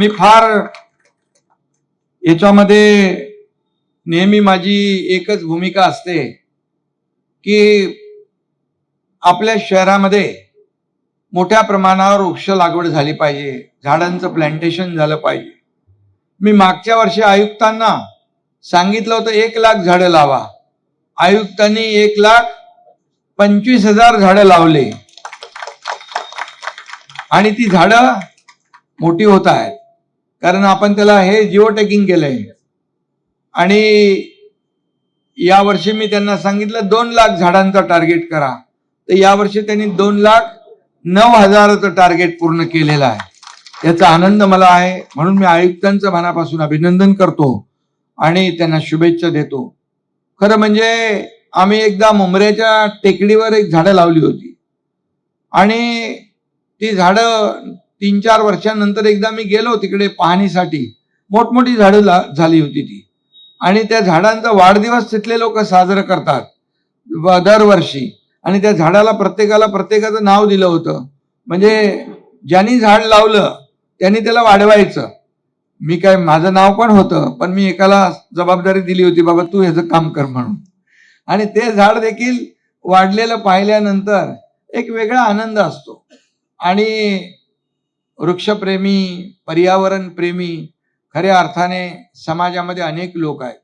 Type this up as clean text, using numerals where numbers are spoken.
मी फार याच्यामध्ये नेहमी माझी एकच भूमिका असते की आपल्या शहरामध्ये मोठ्या प्रमाणावर वृक्ष लागवड झाली पाहिजे, झाडांचं प्लांटेशन झालं पाहिजे. मी मागच्या वर्षी आयुक्तांना सांगितलं होतं 1,00,000 झाडं लावा. आयुक्तांनी 1,25,000 झाडं लावले आणि ती झाडं मोठी होत आहेत, कारण आपण त्याला हे जिओ टॅगिंग केलंय. आणि यावर्षी मी त्यांना सांगितलं 2,00,000 झाडांचा टार्गेट करा, तर यावर्षी त्यांनी 2,09,000चं टार्गेट पूर्ण केलेलं आहे. याचा आनंद मला आहे, म्हणून मी आयुक्तांचं मनापासून अभिनंदन करतो आणि त्यांना शुभेच्छा देतो. खरं म्हणजे आम्ही एकदा मुंबऱ्याच्या टेकडीवर एक झाडं लावली होती आणि ती झाडं 3-4 वर्षांनंतर एकदा मी गेलो तिकडे पाहणीसाठी. मोठमोठी झाडं झाली होती ती, आणि त्या झाडांचा वाढदिवस तिथले लोक साजरं करतात दरवर्षी. आणि त्या झाडाला प्रत्येकाचं नाव दिलं होतं, म्हणजे ज्यांनी झाड लावलं त्यांनी त्याला वाढवायचं. मी काय, माझं नाव पण होतं, पण मी एकाला जबाबदारी दिली होती, बाबा तू ह्याचं काम कर म्हणून. आणि ते झाड देखील वाढलेलं पाहिल्यानंतर एक वेगळा आनंद असतो. आणि वृक्षप्रेमी, पर्यावरण प्रेमी खऱ्या अर्थाने समाजामध्ये अनेक लोक आहेत.